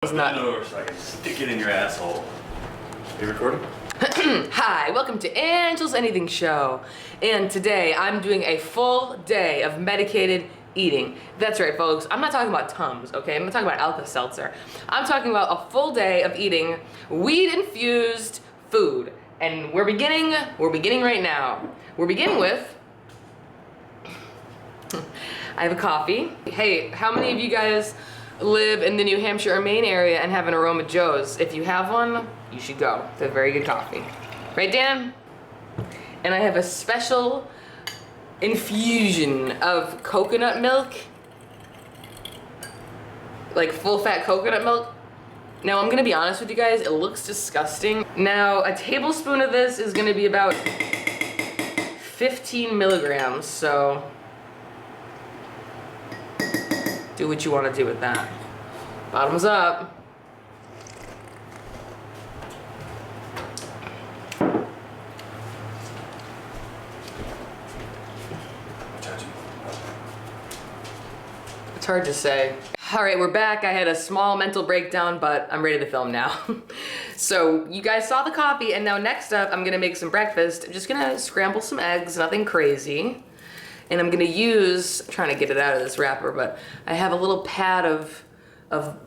Open the door so I can stick it in your asshole. Are you recording? Hi, welcome to Angel's Anything Show. And today I'm doing a full day of medicated eating. That's right, folks. I'm not talking about Tums, okay? I'm not talking about Alka-Seltzer. I'm talking about a full day of eating weed-infused food. And we're beginning right now. We're beginning with, I have a coffee. Hey, how many of you guys live in the New Hampshire or Maine area and have an Aroma Joe's? If you have one, you should go. It's a very good coffee. Right, Dan? And I have a special infusion of coconut milk, like full fat coconut milk. Now, I'm gonna be honest with you guys, it looks disgusting. Now, a tablespoon of this is gonna be about 15 milligrams, so do what you want to do with that. Bottoms up. It's hard to say. All right, we're back. I had a small mental breakdown, but I'm ready to film now. So you guys saw the coffee, and now next up, I'm gonna make some breakfast. I'm just gonna scramble some eggs, nothing crazy. And I'm gonna use, I'm trying to get it out of this wrapper, but I have a little pad of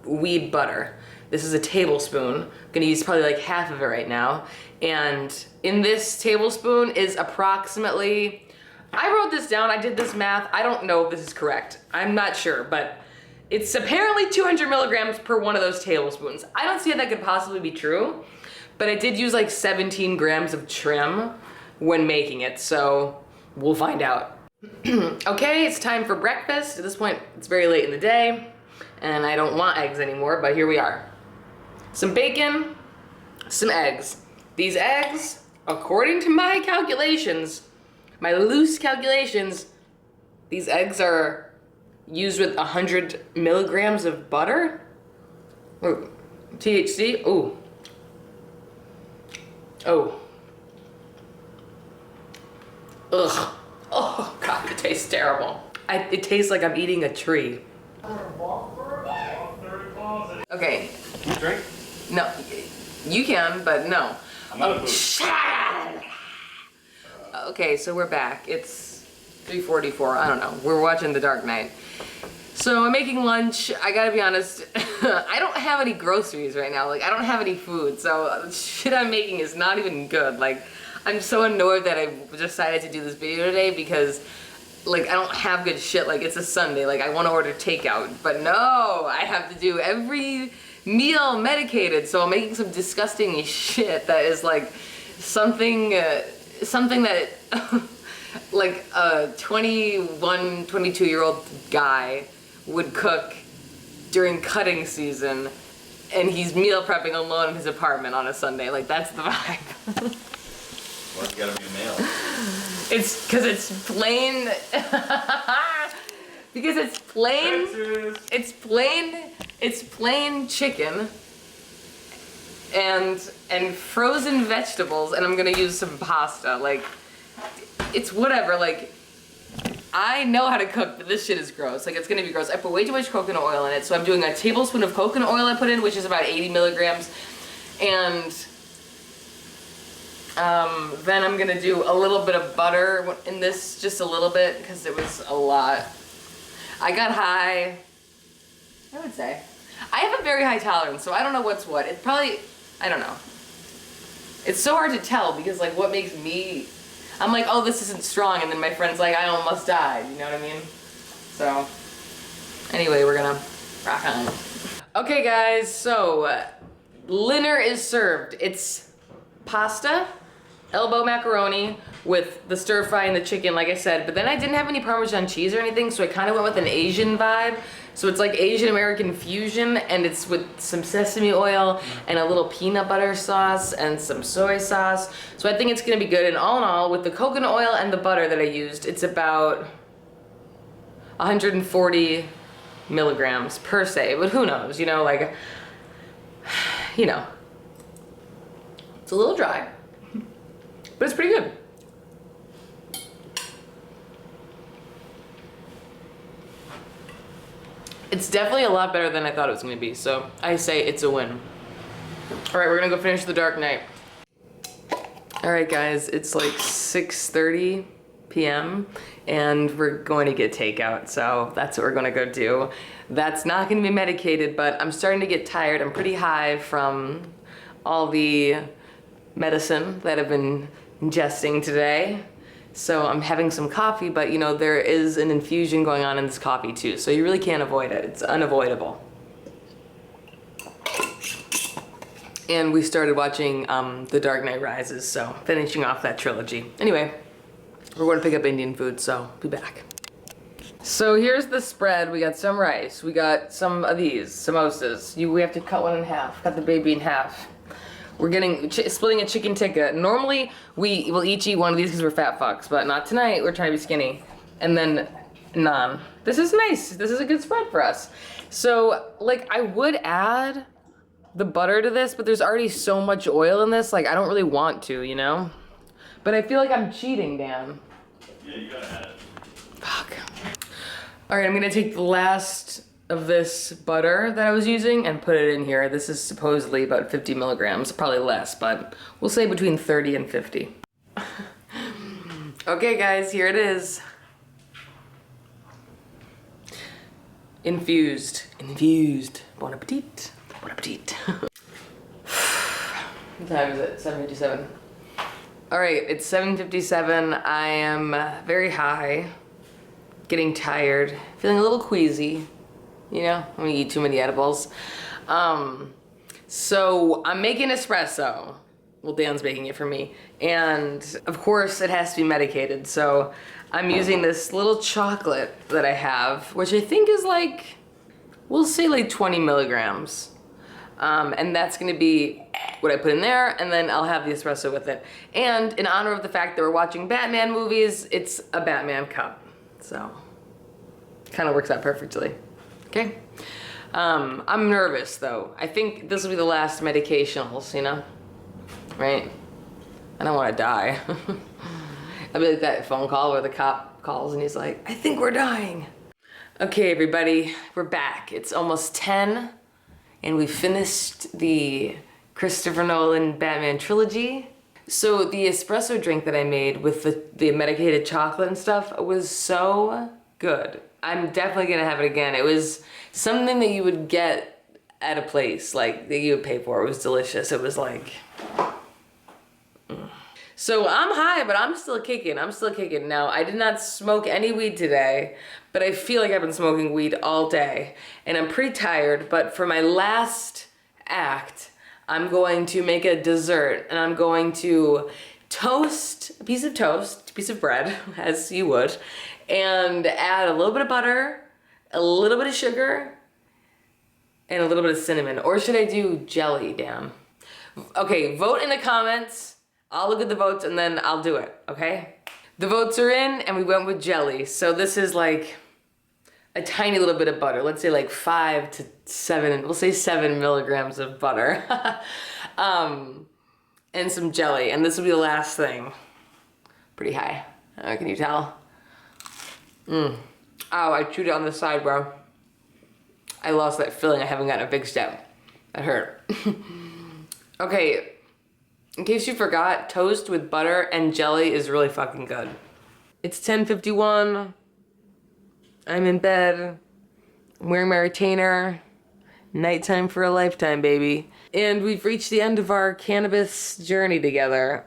weed butter. This is a tablespoon. I'm gonna use probably like half of it right now. And in this tablespoon is approximately, I wrote this down, I did this math. I don't know if this is correct. I'm not sure, but it's apparently 200 milligrams per one of those tablespoons. I don't see how that could possibly be true, but I did use like 17 grams of trim when making it, so we'll find out. Okay, it's time for breakfast. At this point, it's very late in the day, and I don't want eggs anymore, but here we are. Some bacon, some eggs. These eggs, according to my calculations, my loose calculations, these eggs are used with 100 milligrams of butter. Ooh, THC, ooh. Oh. Ugh. Oh God, it tastes terrible. It tastes like I'm eating a tree. Okay. Can you drink? No, you can, but no. Okay, so we're back. It's 3:44. I don't know. We're watching The Dark Knight. So I'm making lunch. I gotta be honest, I don't have any groceries right now. Like, I don't have any food, so the shit I'm making is not even good. Like, I'm so annoyed that I decided to do this video today because, like, I don't have good shit. Like, it's a Sunday. Like, I want to order takeout, but no, I have to do every meal medicated. So I'm making some disgusting shit that is like something that like a 21, 22-year-old guy would cook during cutting season, and he's meal prepping alone in his apartment on a Sunday. Like, that's the vibe. Why's it gotta be a male? It's because it's plain. Because it's plain. Texas. It's plain chicken and frozen vegetables, and I'm gonna use some pasta. Like, it's whatever. Like, I know how to cook, but this shit is gross. Like, it's gonna be gross. I put way too much coconut oil in it, so I'm doing a tablespoon of coconut oil I put in, which is about 80 milligrams, and then I'm gonna do a little bit of butter in this, just a little bit, because it was a lot. I got high, I would say. I have a very high tolerance, so I don't know what's what. It's probably, I don't know. It's so hard to tell, because like what makes me, I'm like, oh, this isn't strong, and then my friend's like, I almost died, you know what I mean? So, anyway, we're gonna rock on. Okay guys, so, dinner is served. It's pasta, elbow macaroni with the stir fry and the chicken, like I said, but then I didn't have any Parmesan cheese or anything, so I kind of went with an Asian vibe. So it's like Asian American fusion, and it's with some sesame oil and a little peanut butter sauce and some soy sauce. So I think it's gonna be good, and all in all, with the coconut oil and the butter that I used, it's about 140 milligrams per se, but who knows, you know, like, you know. It's a little dry, but it's pretty good. It's definitely a lot better than I thought it was gonna be, so I say it's a win. All right, we're gonna go finish The Dark Knight. All right, guys, it's like 6:30 p.m. and we're going to get takeout, so that's what we're gonna go do. That's not gonna be medicated, but I'm starting to get tired. I'm pretty high from all the medicine that I've been ingesting today. So I'm having some coffee, but you know, there is an infusion going on in this coffee too, so you really can't avoid it. It's unavoidable. And we started watching The Dark Knight Rises, so finishing off that trilogy. Anyway, we're going to pick up Indian food, so be back. So here's the spread. We got some rice. We got some of these samosas. We have to cut one in half. Cut the baby in half. We're splitting a chicken tikka. Normally we will each eat one of these because we're fat fucks, but not tonight. We're trying to be skinny. And then naan. This is nice. This is a good spread for us. So like I would add the butter to this, but there's already so much oil in this, like I don't really want to, you know? But I feel like I'm cheating, Dan. Yeah, you gotta add it. Fuck. All right, I'm gonna take the last of this butter that I was using and put it in here. This is supposedly about 50 milligrams, probably less, but we'll say between 30 and 50. Okay guys, here it is. Infused. Bon appetit. Bon appetit. What time is it? 7:57. All right, it's 7:57. I am very high, getting tired, feeling a little queasy, you know, when you eat too many edibles. So I'm making espresso. Well, Dan's making it for me. And of course it has to be medicated. So I'm using this little chocolate that I have, which I think is like, we'll say like 20 milligrams. And that's gonna be what I put in there, and then I'll have the espresso with it. And in honor of the fact that we're watching Batman movies, it's a Batman cup. So, kind of works out perfectly. Okay? I'm nervous though. I think this will be the last medicationals, you know? Right? I don't want to die. I'll be like that phone call where the cop calls and he's like, I think we're dying. Okay, everybody, we're back. It's almost 10, and we finished the Christopher Nolan Batman trilogy. So the espresso drink that I made with the medicated chocolate and stuff was so good. I'm definitely gonna have it again. It was something that you would get at a place, like that you would pay for. It was delicious. It was like, So I'm high, but I'm still kicking. Now, I did not smoke any weed today, but I feel like I've been smoking weed all day. And I'm pretty tired, but for my last act, I'm going to make a dessert, and I'm going to toast a piece of bread, as you would, and add a little bit of butter, a little bit of sugar, and a little bit of cinnamon. Or should I do jelly, Dan? Okay, vote in the comments. I'll look at the votes and then I'll do it, okay? The votes are in and we went with jelly. So this is like a tiny little bit of butter. Let's say like 5 to 7, we'll say 7 milligrams of butter. And some jelly, and this will be the last thing. Pretty high, can you tell? Ow, I chewed it on the side, bro. I lost that feeling. I haven't gotten a big step. That hurt. Okay. In case you forgot, toast with butter and jelly is really fucking good. It's 10:51. I'm in bed. I'm wearing my retainer. Nighttime for a lifetime, baby. And we've reached the end of our cannabis journey together.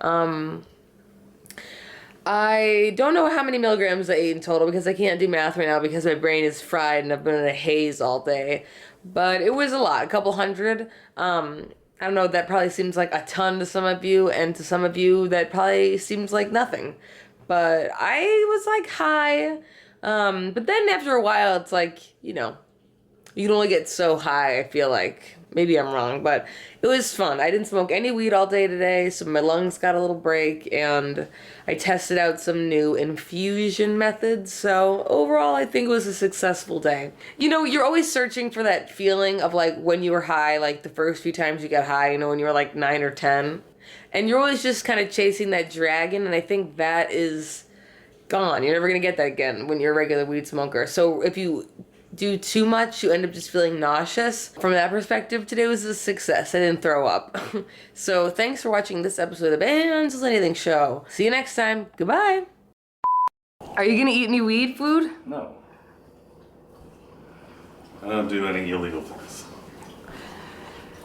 I don't know how many milligrams I ate in total because I can't do math right now because my brain is fried and I've been in a haze all day. But it was a lot, a couple hundred. I don't know, that probably seems like a ton to some of you, and to some of you that probably seems like nothing. But I was like high, but then after a while it's like, you know, you can only get so high, I feel like. Maybe I'm wrong, but it was fun. I didn't smoke any weed all day today, so my lungs got a little break, and I tested out some new infusion methods, so overall I think it was a successful day. You know, you're always searching for that feeling of like when you were high, like the first few times you got high, you know, when you were like 9 or 10, and you're always just kind of chasing that dragon, and I think that is gone. You're never gonna get that again when you're a regular weed smoker. So if you do too much, you end up just feeling nauseous. From that perspective, today was a success. I didn't throw up. So thanks for watching this episode of Answers Anything Show. See you next time. Goodbye. Are you gonna eat any weed food? No. I don't do any illegal things.